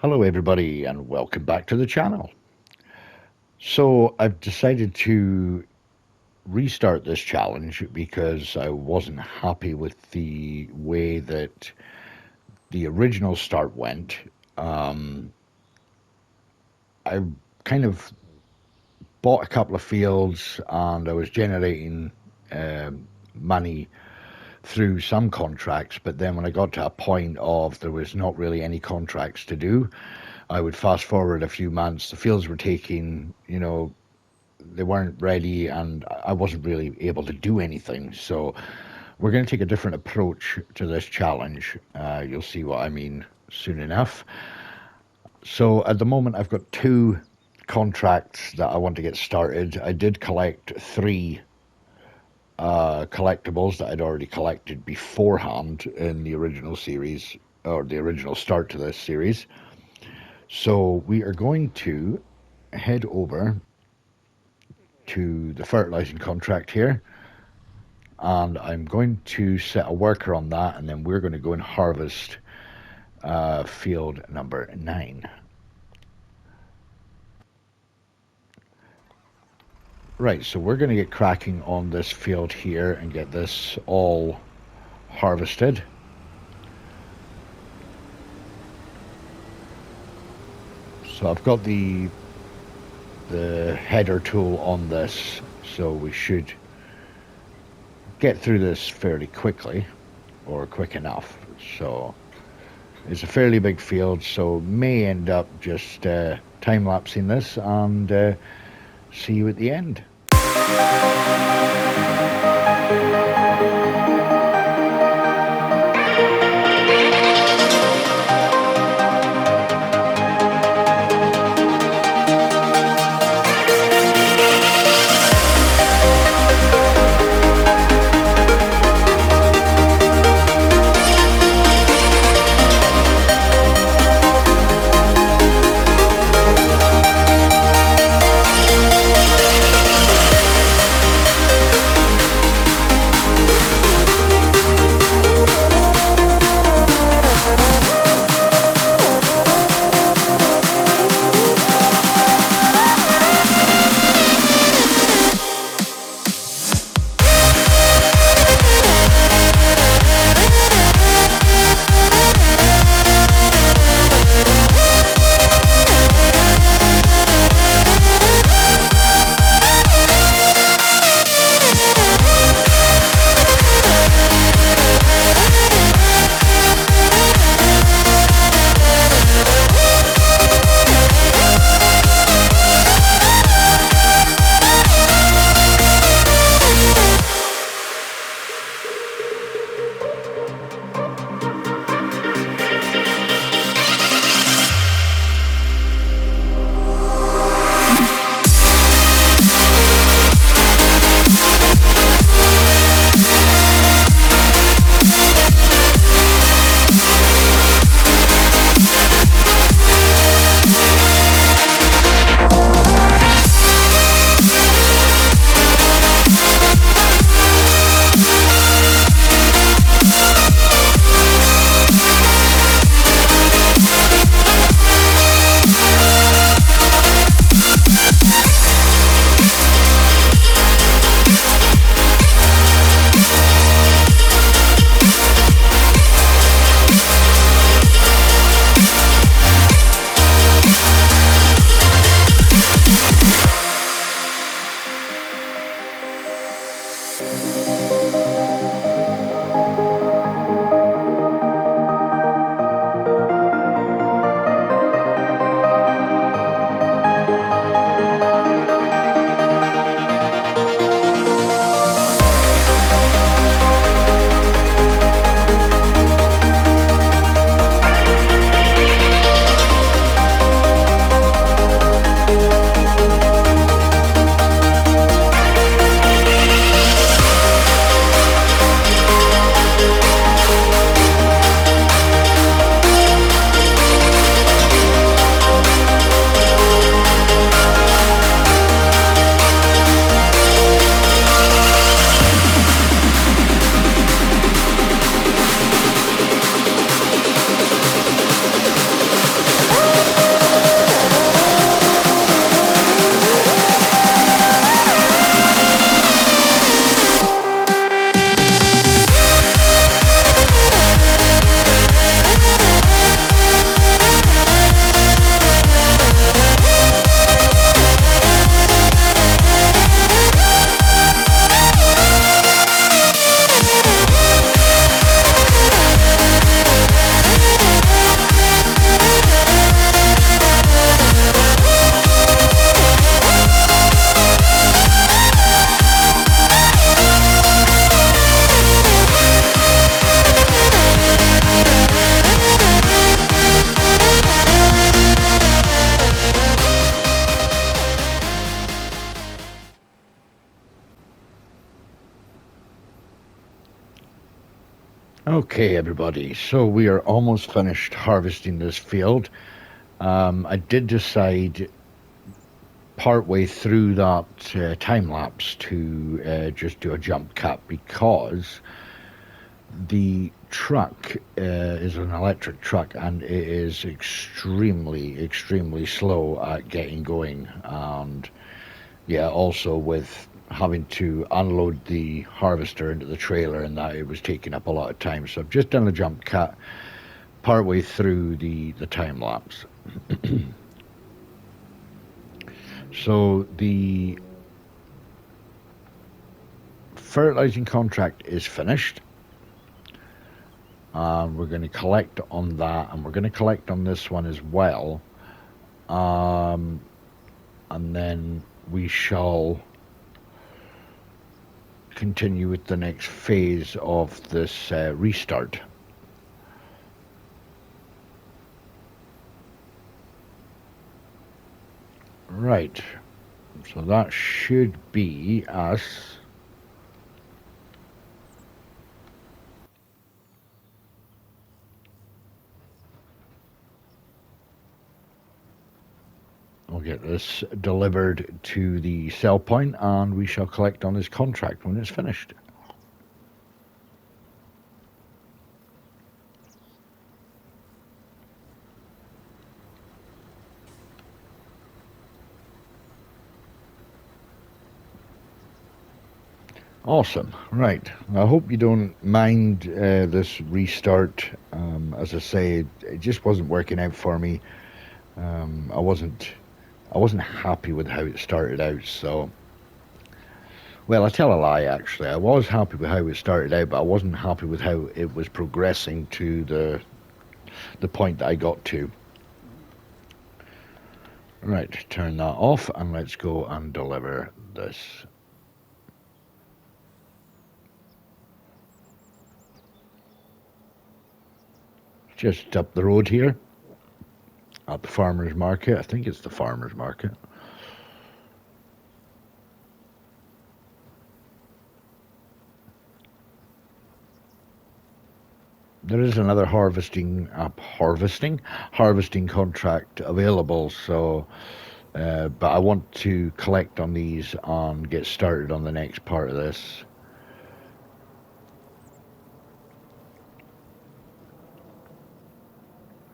Hello everybody and welcome back to the channel. So I've decided to restart this challenge because I wasn't happy with the way that the original start went. I kind of bought a couple of fields and I was generating money through some contracts, but then when I got to a point of there was not really any contracts to do, I would fast forward a few months. The fields were taking, they weren't ready and I wasn't really able to do anything. So we're going to take a different approach to this challenge. You'll see what I mean soon enough. So at the moment I've got two contracts that I want to get started. I did collect three collectibles that I'd already collected beforehand in the original series, or the original start to this series. So we are going to head over to the fertilizing contract here, and I'm going to set a worker on that, and then we're going to go and harvest field number 9. Right, so we're going to get cracking on this field here and get this all harvested. So I've got the header tool on this, so we should get through this fairly quickly, or quick enough. So it's a fairly big field, so may end up just time-lapsing this and see you at the end. Okay, everybody, so we are almost finished harvesting this field. I did decide partway through that time lapse to just do a jump cut because the truck is an electric truck and it is extremely slow at getting going. And yeah, also with having to unload the harvester into the trailer and that, it was taking up a lot of time. So I've just done a jump cut partway through the time lapse. So the fertilizing contract is finished. We're going to collect on that, and we're going to collect on this one as well. And then we shall continue with the next phase of this restart. Right, so that should be us. We'll get this delivered to the sell point and we shall collect on this contract when it's finished. Awesome. Right. I hope you don't mind this restart. As I say, it just wasn't working out for me. I wasn't happy with how it started out. So, well, I tell a lie. Actually, I was happy with how it started out, but I wasn't happy with how it was progressing to the point that I got to. Right. Turn that off and let's go and deliver this. Just up the road here at the farmer's market. I think it's the farmer's market. There is another harvesting contract available, so but I want to collect on these and get started on the next part of this.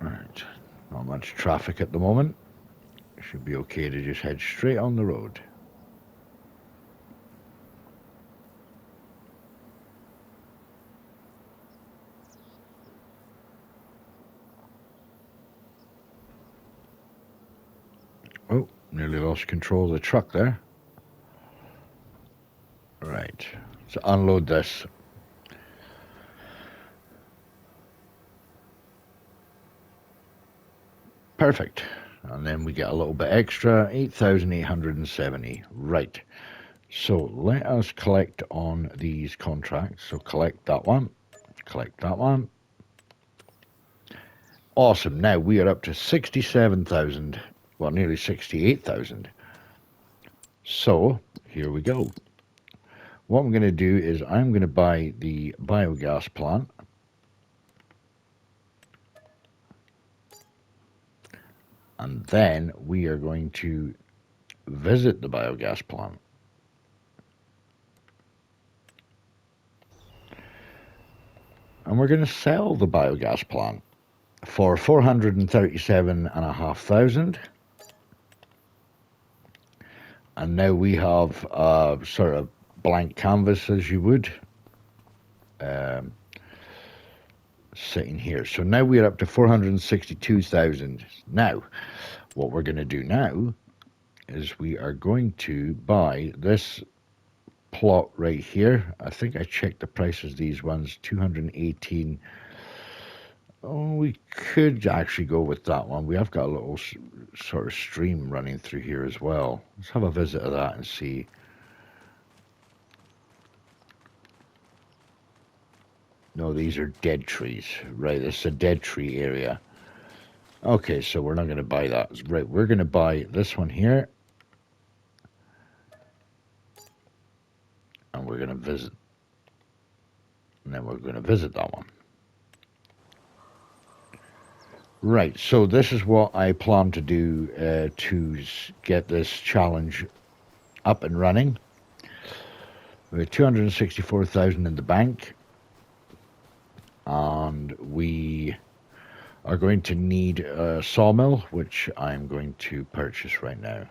Right, not much traffic at the moment. Should be okay to just head straight on the road. Oh, nearly lost control of the truck there. Right, so unload this. Perfect. And then we get a little bit extra, 8,870. Right. So let us collect on these contracts. So collect that one. Collect that one. Awesome. Now we are up to 67,000. Well, nearly 68,000. So here we go. What I'm going to do is I'm going to buy the biogas plant. And then we are going to visit the biogas plant. And we're going to sell the biogas plant for 437,500. And now we have a sort of blank canvas, as you would, sitting here. So now we're up to 462,000. Now, what we're going to do now is we are going to buy this plot right here. I think I checked the prices. These ones, 218. Oh, we could actually go with that one. We have got a little sort of stream running through here as well. Let's have a visit of that and see. No, these are dead trees. Right, this is a dead tree area. Okay, so we're not going to buy that. Right, we're going to buy this one here. And we're going to visit. And then we're going to visit that one. Right, so this is what I plan to do to get this challenge up and running. We have 264,000 in the bank, and we are going to need a sawmill, which I'm going to purchase right now.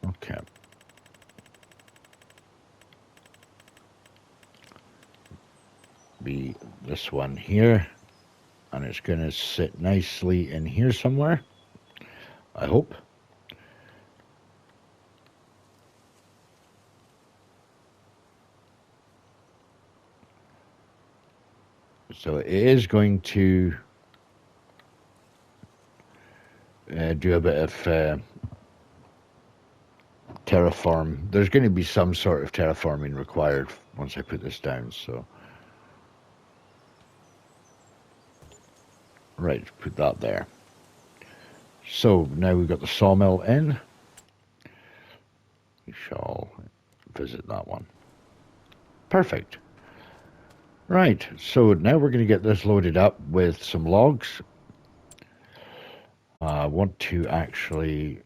Okay. Be this one here, and it's going to sit nicely in here somewhere, I hope. So it is going to do a bit of terraform. There's going to be some sort of terraforming required once I put this down, so. Right, put that there. So now we've got the sawmill in. We shall visit that one. Perfect. Right, so now we're going to get this loaded up with some logs. I want to actually,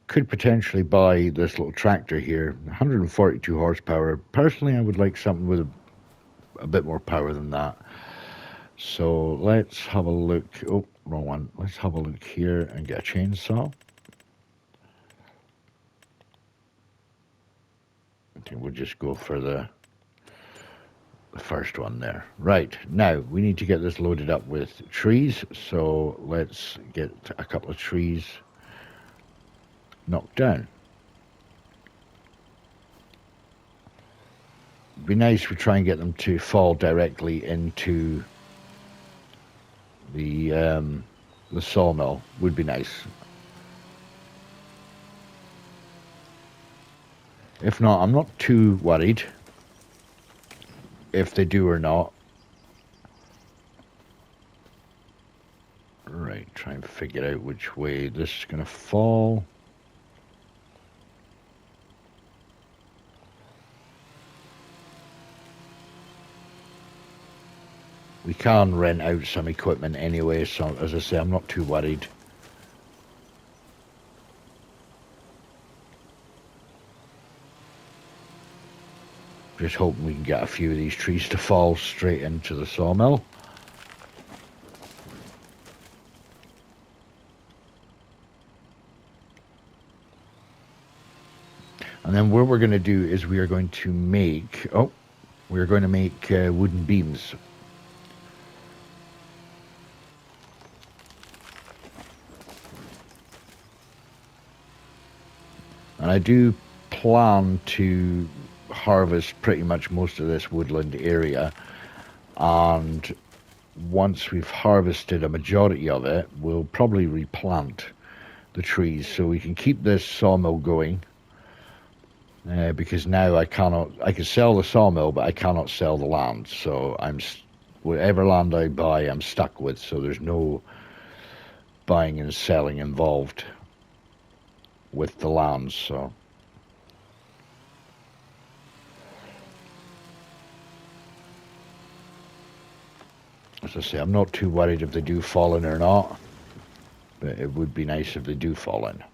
could potentially buy this little tractor here, 142 horsepower. Personally, I would like something with a bit more power than that. So let's have a look. Oh, wrong one. Let's have a look here and get a chainsaw. I think we'll just go for the first one there. Right, now we need to get this loaded up with trees, so let's get a couple of trees knocked down. It'd be nice if we try and get them to fall directly into the sawmill. Would be nice. If not, I'm not too worried if they do or not. Right, try and figure out which way this is going to fall. We can rent out some equipment anyway, so as I say, I'm not too worried. Just hoping we can get a few of these trees to fall straight into the sawmill. And then what we're going to do is we are going to make, wooden beams. And I do plan to harvest pretty much most of this woodland area, and once we've harvested a majority of it, we'll probably replant the trees so we can keep this sawmill going. Because now I can sell the sawmill, but I cannot sell the land. So whatever land I buy, I'm stuck with. So there's no buying and selling involved with the land. So as I say, I'm not too worried if they do fall in or not, but it would be nice if they do fall in.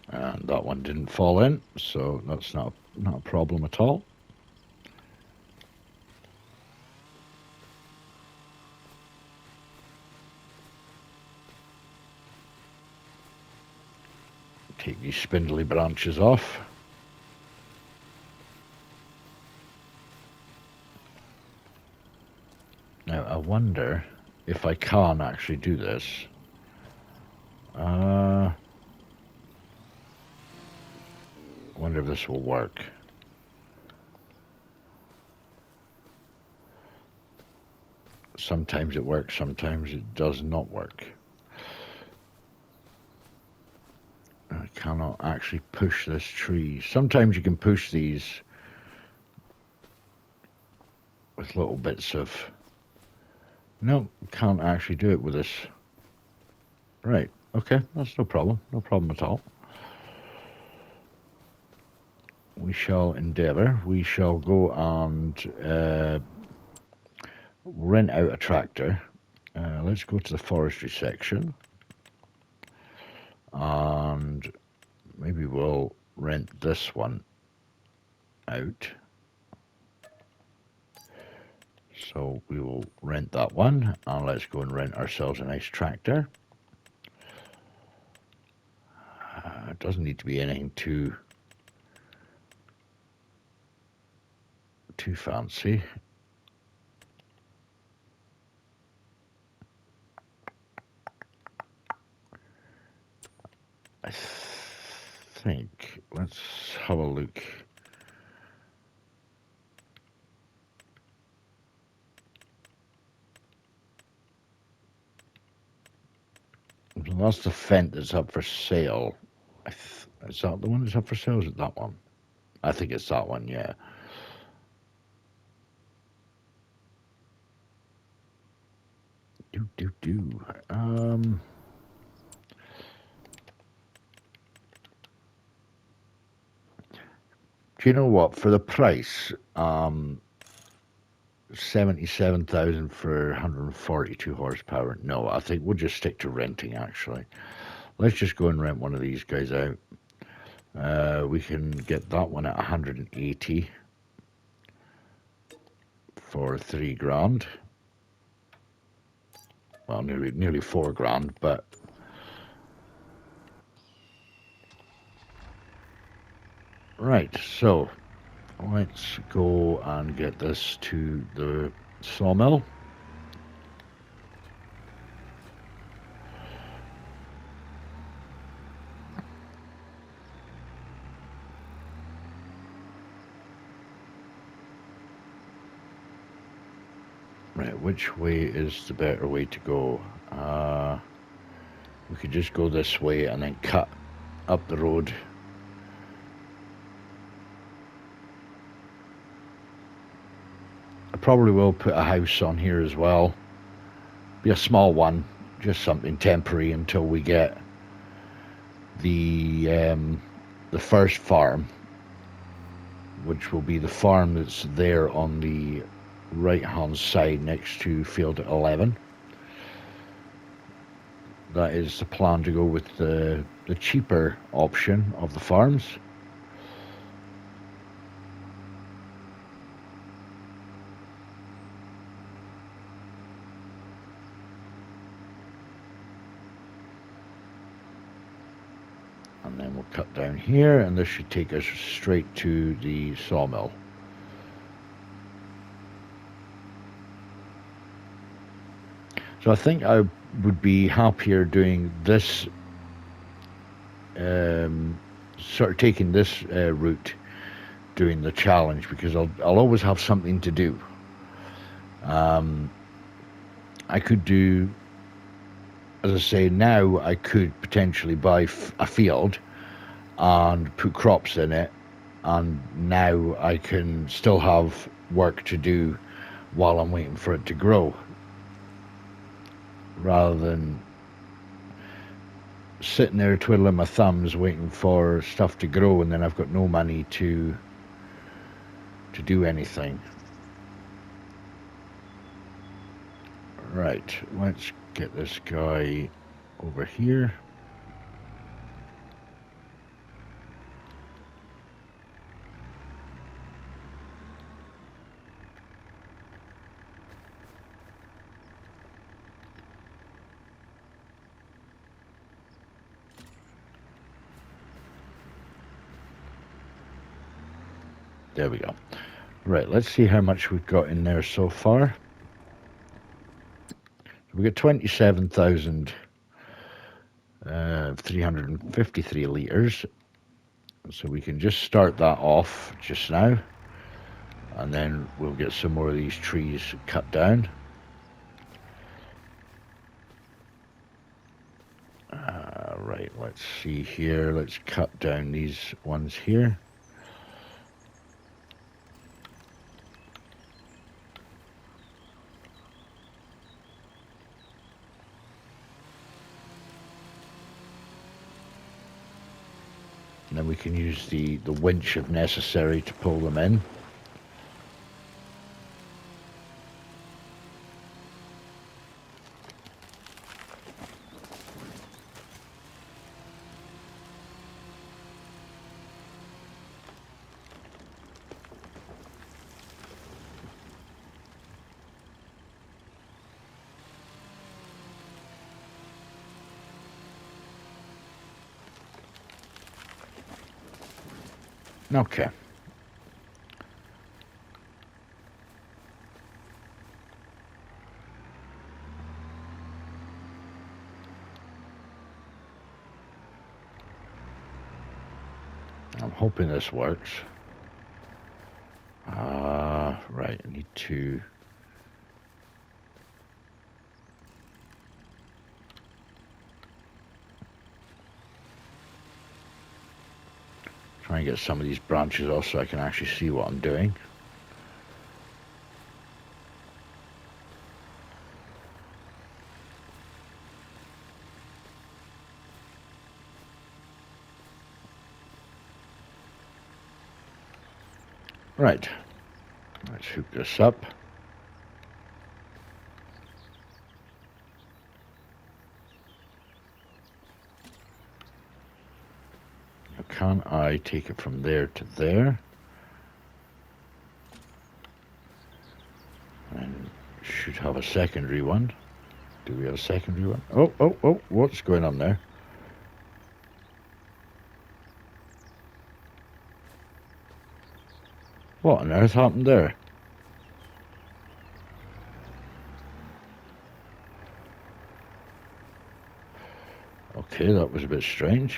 And that one didn't fall in, so that's not a problem at all. Take these spindly branches off. Now I wonder if I can actually do this. I wonder if this will work. Sometimes it works, sometimes it does not work. I cannot actually push this tree. Sometimes you can push these with little bits of... No, can't actually do it with this. Right, okay, that's no problem. No problem at all. We shall endeavour. We shall go and rent out a tractor. Let's go to the forestry section. And maybe we'll rent this one out. So we will rent that one, and let's go and rent ourselves a nice tractor. It doesn't need to be anything too fancy. I think, let's have a look. That's the Fent that's up for sale. Is that the one that's up for sale? Is it that one? I think it's that one, yeah. Do you know what? For the price, 77,000 for 142 horsepower. No, I think we'll just stick to renting, actually. Let's just go and rent one of these guys out. We can get that one at 180 for 3 grand. Well, nearly 4 grand, but right, so let's go and get this to the sawmill. Right, which way is the better way to go? We could just go this way and then cut up the road. I probably will put a house on here as well. Be a small one, just something temporary until we get the first farm, which will be the farm that's there on the right-hand side next to field 11. That is the plan, to go with the cheaper option of the farms. And then we'll cut down here, and this should take us straight to the sawmill. So I think I would be happier doing this, sort of taking this route, doing the challenge, because I'll always have something to do. I could do, as I say, now I could potentially buy a field and put crops in it, and now I can still have work to do while I'm waiting for it to grow, rather than sitting there twiddling my thumbs waiting for stuff to grow and then I've got no money to do anything. Right, let's get this guy over here. There we go. Right, let's see how much we've got in there so far. We got 27,353 litres. So we can just start that off just now, and then we'll get some more of these trees cut down. Right, let's see here. Let's cut down these ones here. And then we can use the winch if necessary to pull them in. Okay. I'm hoping this works. Right, I need to... try and get some of these branches off so I can actually see what I'm doing. Right, let's hook this up. Now, can I take it from there to there? And should have a secondary one. Do we have a secondary one? Oh, what's going on there? What on earth happened there? Okay, that was a bit strange.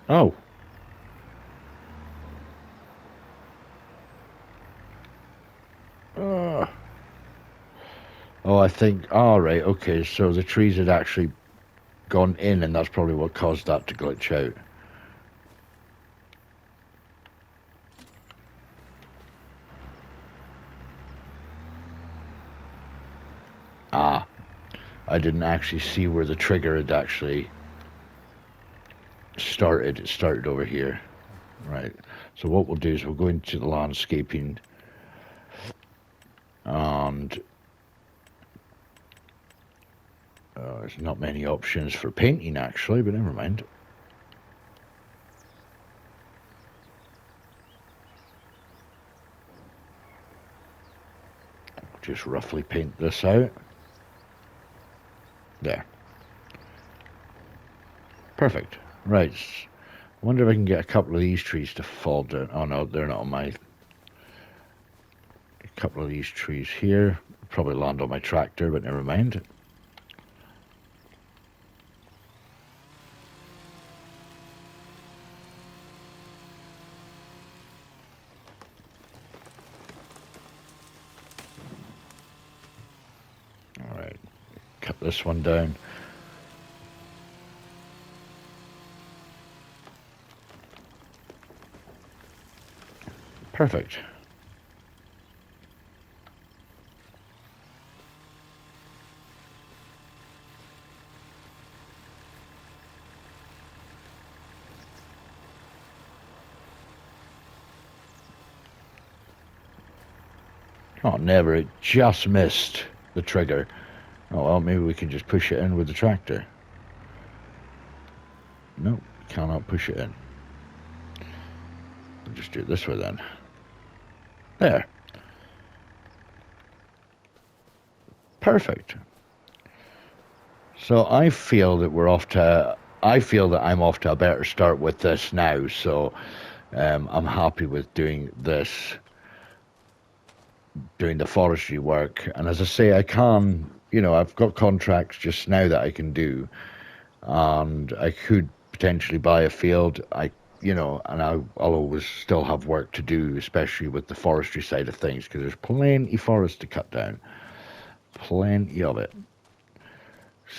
Oh. Oh, I think... all right, okay, so the trees had actually gone in, and that's probably what caused that to glitch out. Ah, I didn't actually see where the trigger had actually started. It started over here. Right, so what we'll do is we'll go into the landscaping, and there's not many options for painting actually, but never mind. Just roughly paint this out. There. Perfect. Right. I wonder if I can get a couple of these trees to fall down. Oh no, they're not on my... a couple of these trees here. Probably land on my tractor, but never mind. Alright. Cut this one down. Perfect. Oh, never. It just missed the trigger. Oh, well, maybe we can just push it in with the tractor. No, cannot push it in. We'll just do it this way then. There. Perfect. So I feel that we're off to... I feel that I'm off to a better start with this now, so I'm happy with doing this, doing the forestry work. And as I say, I can, you know, I've got contracts just now that I can do, and I could potentially buy a field. I you know, and I'll always still have work to do, especially with the forestry side of things, because there's plenty of forest to cut down, plenty of it.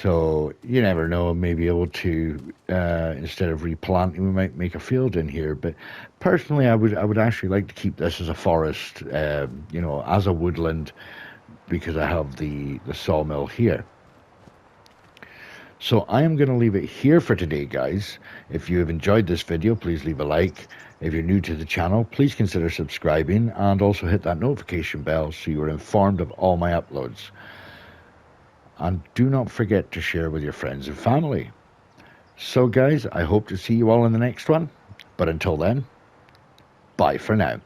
So you never know, maybe able to instead of replanting, we might make a field in here. But personally, I would actually like to keep this as a forest, you know, as a woodland, because I have the sawmill here. So I am going to leave it here for today, guys. If you have enjoyed this video, please leave a like. If you're new to the channel, please consider subscribing and also hit that notification bell so you are informed of all my uploads. And do not forget to share with your friends and family. So guys, I hope to see you all in the next one. But until then, bye for now.